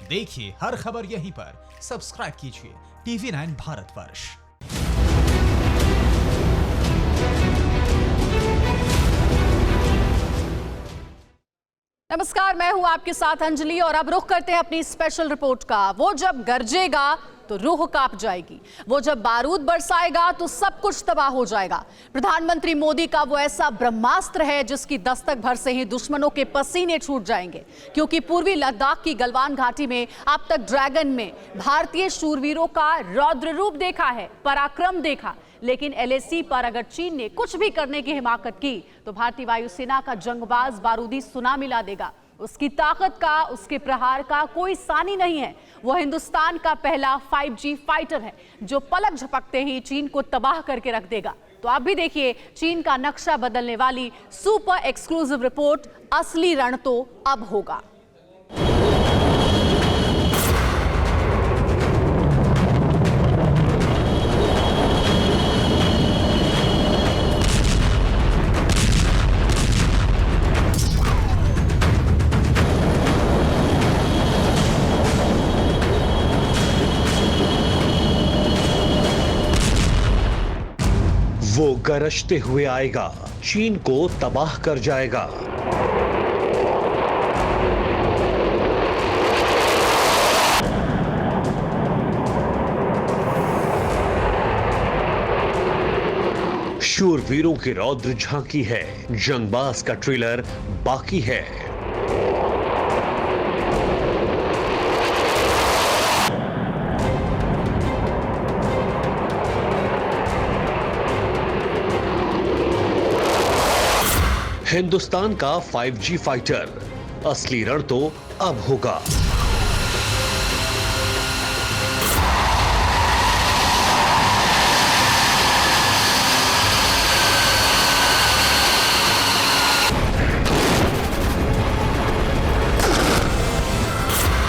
देखिए हर खबर यहीं पर। सब्सक्राइब कीजिए TV9 भारतवर्ष। नमस्कार, मैं हूं आपके साथ अंजलि और अब रुख करते हैं अपनी स्पेशल रिपोर्ट का। वो जब गरजेगा तो रूह कांप जाएगी, वो जब बारूद बरसाएगा तो सब कुछ तबाह हो जाएगा। प्रधानमंत्री मोदी का वो ऐसा ब्रह्मास्त्र है जिसकी दस्तक भर से ही दुश्मनों के पसीने छूट जाएंगे, क्योंकि पूर्वी लद्दाख की गलवान घाटी में अब तक ड्रैगन में भारतीय शूरवीरों का रौद्र रूप देखा है, पराक्रम देखा। लेकिन LAC पर अगर चीन ने कुछ भी करने की हिमाकत की तो भारतीय वायुसेना का जंगबाज बारूदी सुनामी ला देगा। उसकी ताकत का, उसके प्रहार का कोई सानी नहीं है। वो हिंदुस्तान का पहला 5G फाइटर है जो पलक झपकते ही चीन को तबाह करके रख देगा। तो आप भी देखिए चीन का नक्शा बदलने वाली सुपर एक्सक्लूसिव रिपोर्ट, असली रण तो अब होगा। वो गरजते हुए आएगा, चीन को तबाह कर जाएगा। शूरवीरों की रौद्र झांकी है, जंगबाज का ट्रेलर बाकी है। हिंदुस्तान का 5G फाइटर, असली रण तो अब होगा।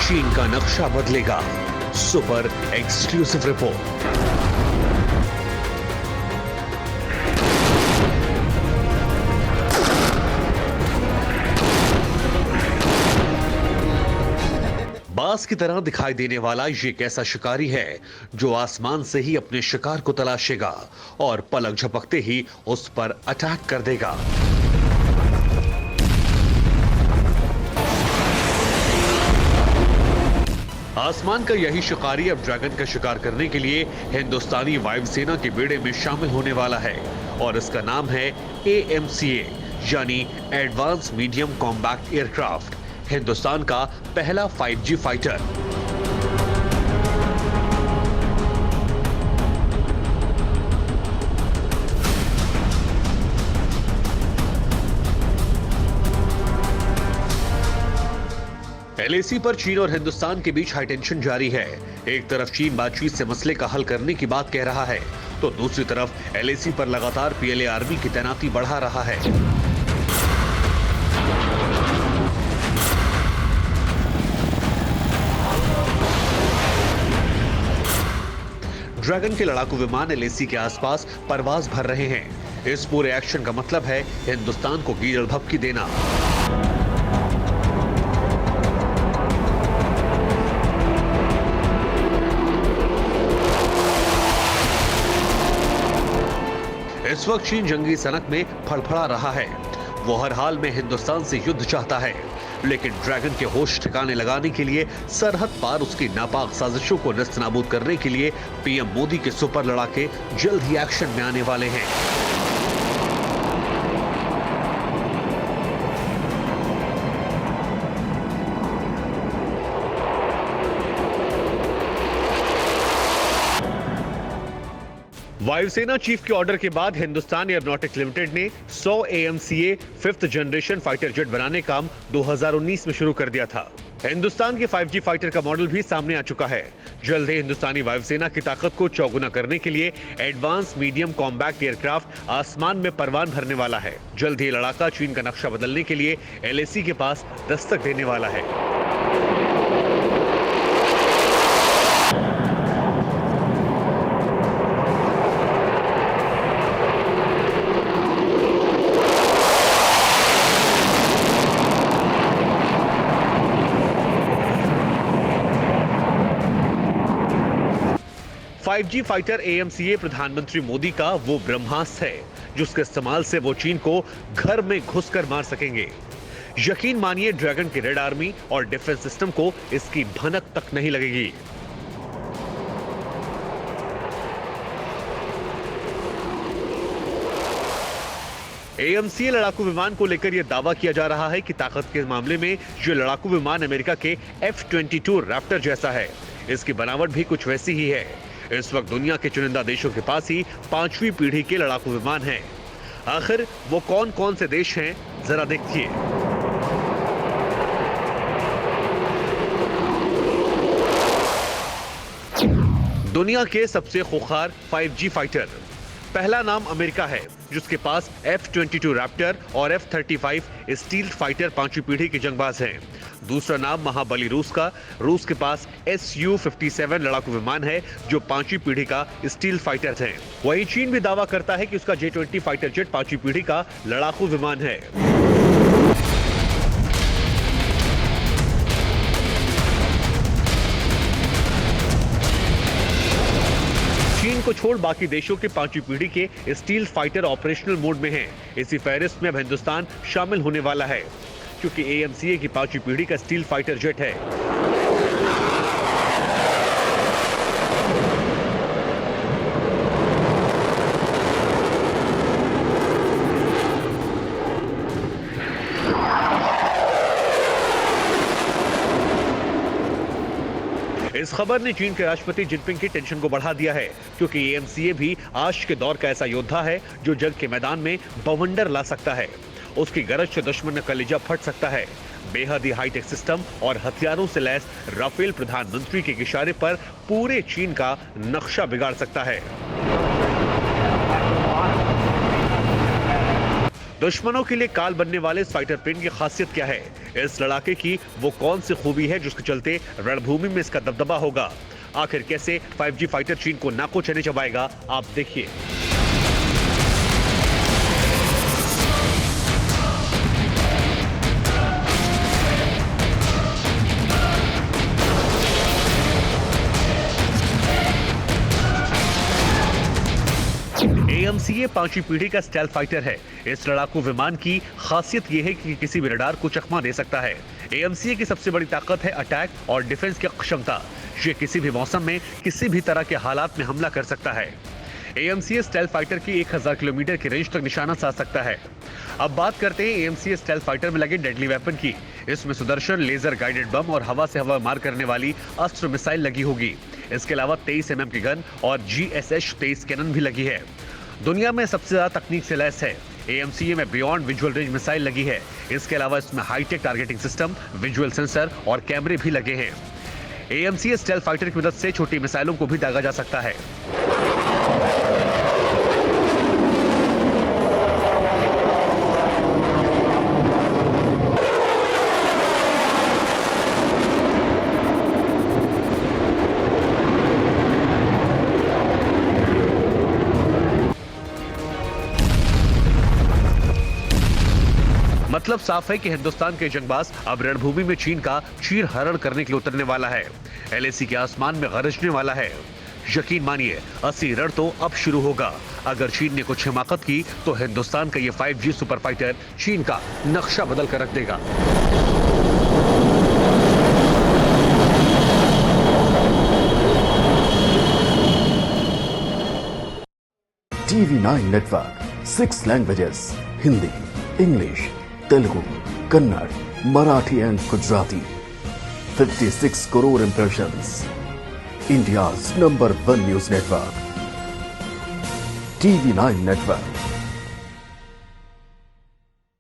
चीन का नक्शा बदलेगा। Super exclusive report. बाज की तरह दिखाई देने वाला ये एक ऐसा शिकारी है जो आसमान से ही अपने शिकार को तलाशेगा और पलक झपकते ही उस पर अटैक कर देगा। आसमान का यही शिकारी अब ड्रैगन का शिकार करने के लिए हिंदुस्तानी वायुसेना के बेड़े में शामिल होने वाला है और इसका नाम है AMCA यानी advance medium combat aircraft, Hindustan का पहला 5G फाइटर। LAC पर चीन और हिंदुस्तान के बीच हाई टेंशन जारी है। एक तरफ चीन बातचीत से मसले का हल करने की बात कह रहा है तो दूसरी तरफ LAC पर लगातार PLA आर्मी की तैनाती बढ़ा रहा है। ड्रैगन के लड़ाकू विमान LAC के आसपास परवाज भर रहे हैं। इस पूरे एक्शन का मतलब है हिंदुस्तान को कीचड़ भभकी देना। इस वक्त चीन जंगी सनक में फड़फड़ा रहा है। वो हर हाल में हिंदुस्तान से युद्ध चाहता है, लेकिन ड्रैगन के होश ठिकाने लगाने के लिए, सरहद पार उसकी नापाक साजिशों को नेस्तनाबूद करने के लिए PM मोदी के सुपर लड़ाके जल्द ही एक्शन में आने वाले हैं। वायुसेना चीफ के ऑर्डर के बाद हिंदुस्तान एयरोनॉटिक्स लिमिटेड ने 100 AMCA 5th generation fighter jet बनाने का काम 2019 में शुरू कर दिया था। हिंदुस्तान के 5G फाइटर का मॉडल भी सामने आ चुका है। जल्द ही हिंदुस्तानी वायुसेना की ताकत को चौगुना करने के लिए एडवांस मीडियम कॉम्बैट एयरक्राफ्ट आसमान में परवान भरने वाला है। जल्द ही लड़ाका चीन का नक्शा बदलने के लिए LAC के पास दस्तक देने वाला है। 5G फाइटर AMCA प्रधानमंत्री मोदी का वो ब्रह्मास्त्र है जिसके इस्तेमाल से वो चीन को घर में घुसकर मार सकेंगे। यकीन मानिए ड्रैगन की रेड आर्मी और डिफेंस सिस्टम को इसकी भनक तक नहीं लगेगी। AMCA लड़ाकू विमान को लेकर यह दावा किया जा रहा है कि ताकत के मामले में ये लड़ाकू विमान अमेरिका के F-22 रैप्टर जैसा है। इसकी बनावट भी कुछ वैसी ही है। इस वक्त दुनिया के चुनिंदा देशों के पास ही 5वीं पीढ़ी के लड़ाकू विमान हैं। आखिर वो कौन कौन से देश हैं, जरा देखिए। दुनिया के सबसे खूंखार 5G फाइटर। पहला नाम अमेरिका है जिसके पास F-22 रैप्टर और F-35 स्टील फाइटर 5वीं पीढ़ी के जंगबाज हैं। दूसरा नाम महाबली रूस का। रूस के पास Su-57 लड़ाकू विमान है जो 5वीं पीढ़ी का स्टील फाइटर है। वहीं चीन भी दावा करता है कि उसका J-20 फाइटर जेट 5वीं पीढ़ी का लड़ाकू विमान है। चीन को छोड़ बाकी देशों के 5वीं पीढ़ी के स्टील फाइटर ऑपरेशनल मोड में हैं। इसी फहरिस्त में अब हिंदुस्तान शामिल होने वाला है क्योंकि AMCA की 5वीं पीढ़ी का स्टील फाइटर जेट है। इस खबर ने चीन के राष्ट्रपति जिनपिंग की टेंशन को बढ़ा दिया है क्योंकि AMCA भी आज के दौर का ऐसा योद्धा है जो जंग के मैदान में बवंडर ला सकता है। उसकी गरज से दुश्मन का कलेजा फट सकता है। बेहद ही हाईटेक सिस्टम और हथियारों से लैस राफेल प्रधानमंत्री के इशारे पर पूरे चीन का नक्शा बिगाड़ सकता है। दुश्मनों के लिए काल बनने वाले इस फाइटर प्लेन की खासियत क्या है? इस लड़ाके की वो कौन सी खूबी है जिसके चलते रणभूमि में इसका दबदबा होगा? आखिर कैसे 5G फाइटर चीन को नाको चने चबाएगा, आप देखिए। AMCA 5वीं पीढ़ी का स्टेल्थ फाइटर है। इस लड़ाकू विमान की खासियत यह है कि किसी भी रडार को चकमा दे सकता है। AMCA की सबसे बड़ी ताकत है अटैक और डिफेंस की क्षमता। ये किसी भी मौसम में किसी भी तरह के हालात में हमला कर सकता है। AMCA स्टेल्थ फाइटर की 1000 किलोमीटर की रेंज तक निशाना साध सकता है। अब बात करते हैं AMCA स्टेल्थ फाइटर में लगे डेडली वेपन की। इसमें सुदर्शन लेजर गाइडेड बम और हवा से हवा मार करने वाली अस्त्र मिसाइल लगी होगी। इसके अलावा 23 mm की गन और GSH-23 कैनन भी लगी है। दुनिया में सबसे ज्यादा तकनीक से लैस है। AMCA में बियॉन्ड विजुअल रेंज मिसाइल लगी है। इसके अलावा इसमें hi tech targeting system, visual sensor और कैमरे भी लगे हैं। AMCA स्टेल्थ फाइटर की मदद से छोटी मिसाइलों को भी दागा जा सकता है। मतलब साफ है कि हिंदुस्तान के जंगबाज अब रणभूमि में चीन का चीर हरण करने के लिए उतरने वाला है। LAC के आसमान में गरजने वाला है। यकीन मानिए असली रण तो अब शुरू होगा। अगर चीन ने कुछ हिमाकत की तो हिंदुस्तान का ये 5G सुपर फाइटर चीन का नक्शा बदल कर रख देगा। TV9 network 6 languages Hindi, English, Telugu, Kannada, Marathi and Gujarati. 56 crore impressions. India's #1 news network. TV9 network.